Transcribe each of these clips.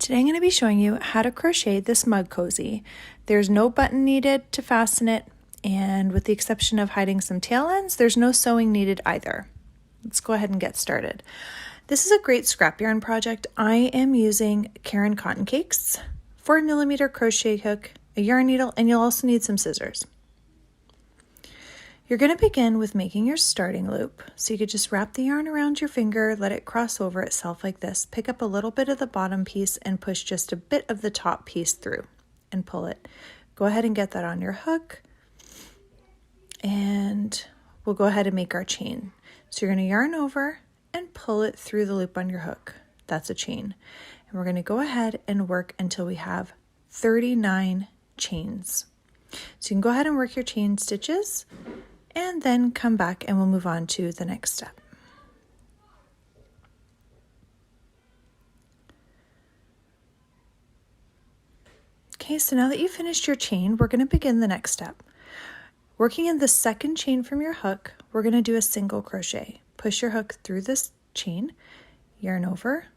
Today I'm going to be showing you how to crochet this mug cozy. There's no button needed to fasten it, and with the exception of hiding some tail ends, there's no sewing needed either. Let's go ahead and get started. This is a great scrap yarn project. I am using Caron cotton cakes, 4mm crochet hook, a yarn needle, and you'll also need some scissors. You're going to begin with making your starting loop. So you could just wrap the yarn around your finger, let it cross over itself like this. Pick up a little bit of the bottom piece and push just a bit of the top piece through and pull it. Go ahead and get that on your hook. And we'll go ahead and make our chain. So you're going to yarn over and pull it through the loop on your hook. That's a chain. And we're going to go ahead and work until we have 39 chains. So you can go ahead and work your chain stitches and then come back and we'll move on to the next step. Okay, so now that you've finished your chain, we're going to begin the next step. Working in the second chain from your hook, we're going to do a single crochet. Push your hook through this chain, yarn over,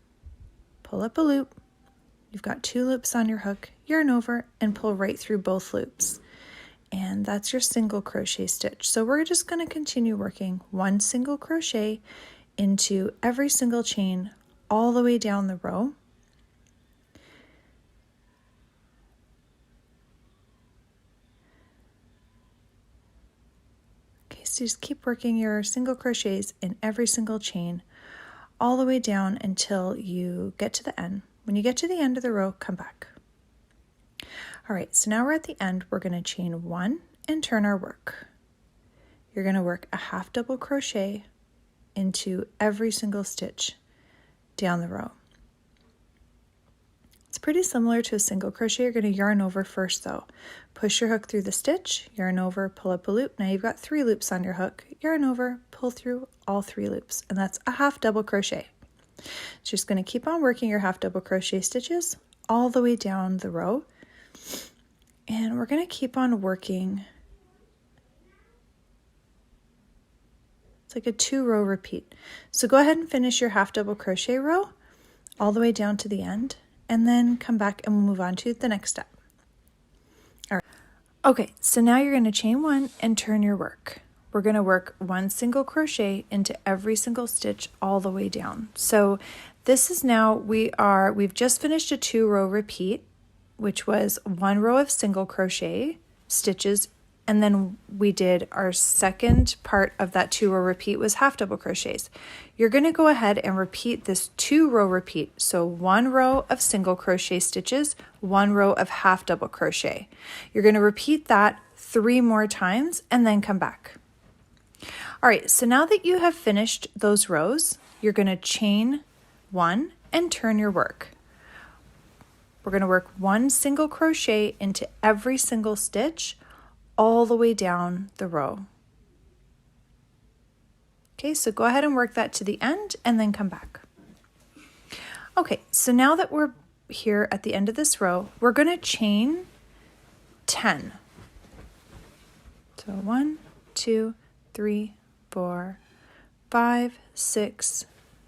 pull up a loop. You've got 2 loops on your hook, yarn over, and pull right through both loops. And that's your single crochet stitch. So we're just going to continue working 1 single crochet into every single chain all the way down the row. Okay, so just keep working your single crochets in every single chain all the way down until you get to the end. When you get to the end of the row, come back. All right, so now we're at the end. We're going to chain 1 and turn our work. You're going to work a half double crochet into every single stitch down the row. It's pretty similar to a single crochet. You're going to yarn over first though. Push your hook through the stitch, yarn over, pull up a loop. Now you've got 3 loops on your hook. Yarn over, pull through all 3 loops, and that's a half double crochet. So you're just going to keep on working your half double crochet stitches all the way down the row. And we're going to keep on working. It's like a 2-row repeat. So go ahead and finish your half double crochet row all the way down to the end, and then come back and we'll move on to the next step. All right. Okay, so now you're going to chain 1 and turn your work. We're going to work 1 single crochet into every single stitch all the way down. So this is now, we've just finished a 2-row repeat, which was 1 row of single crochet stitches, and then we did our second part of that 2-row repeat was half double crochets. You're going to go ahead and repeat this 2-row repeat. So 1 row of single crochet stitches, 1 row of half double crochet. You're going to repeat that 3 more times and then come back. All right, so now that you have finished those rows, you're going to chain 1 and turn your work. We're going to work 1 single crochet into every single stitch all the way down the row. Okay, so go ahead and work that to the end and then come back. Okay, so now that we're here at the end of this row, we're going to chain 10. So 1, 2, 3, 4, 5, 6,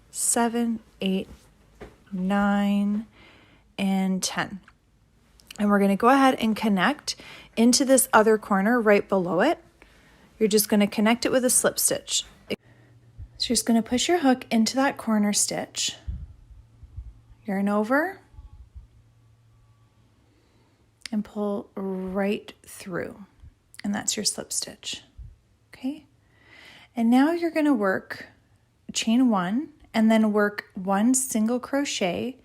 7, 8, 9, and 10. And we're going to go ahead and connect into this other corner right below it. You're just going to connect it with a slip stitch. So you're just going to push your hook into that corner stitch, yarn over, and pull right through. And that's your slip stitch. Okay. And now you're going to work chain 1 and then work 1 single crochet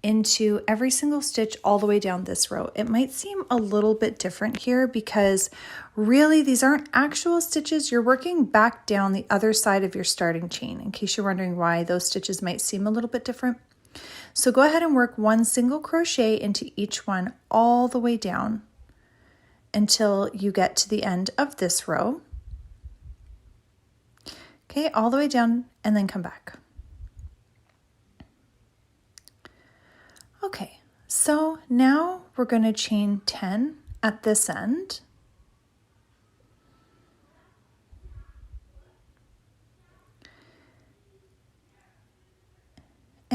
into every single stitch all the way down this row. It might seem a little bit different here because really these aren't actual stitches. You're working back down the other side of your starting chain, in case you're wondering why those stitches might seem a little bit different. So go ahead and work 1 single crochet into each one all the way down until you get to the end of this row. Okay, all the way down and then come back. Okay, so now we're going to chain 10 at this end.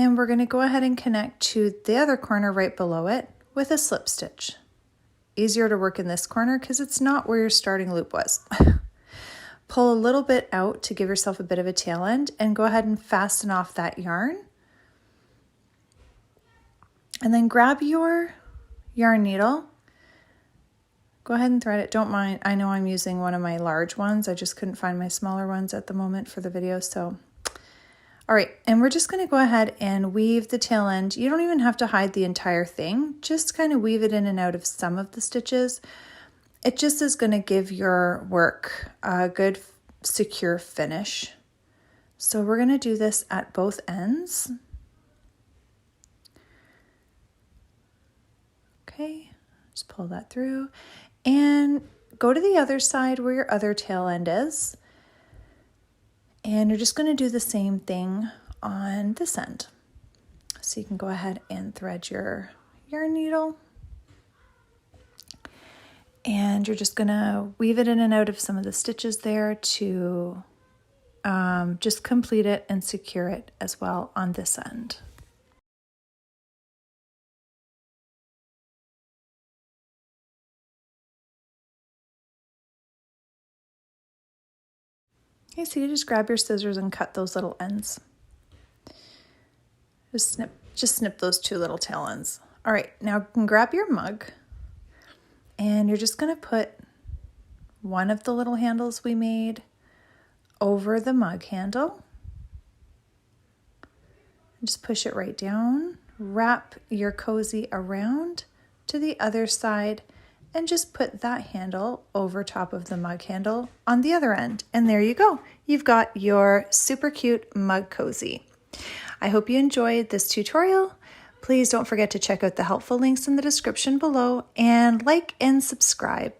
And we're going to go ahead and connect to the other corner right below it with a slip stitch. Easier to work in this corner because it's not where your starting loop was. Pull a little bit out to give yourself a bit of a tail end and go ahead and fasten off that yarn. And then grab your yarn needle. Go ahead and thread it. Don't mind, I know I'm using one of my large ones. I just couldn't find my smaller ones at the moment for the video, so. All right, and we're just gonna go ahead and weave the tail end. You don't even have to hide the entire thing. Just kind of weave it in and out of some of the stitches. It just is gonna give your work a good, secure finish. So we're gonna do this at both ends. Okay, just pull that through. And go to the other side where your other tail end is. And you're just going to do the same thing on this end. So you can go ahead and thread your yarn needle. And you're just going to weave it in and out of some of the stitches there to just complete it and secure it as well on this end. Okay, so you just grab your scissors and cut those little ends. Just snip those two little tail ends. All right, now you can grab your mug and you're just gonna put one of the little handles we made over the mug handle. And just push it right down. Wrap your cozy around to the other side and just put that handle over top of the mug handle on the other end. And there you go. You've got your super cute mug cozy. I hope you enjoyed this tutorial. Please don't forget to check out the helpful links in the description below and like and subscribe.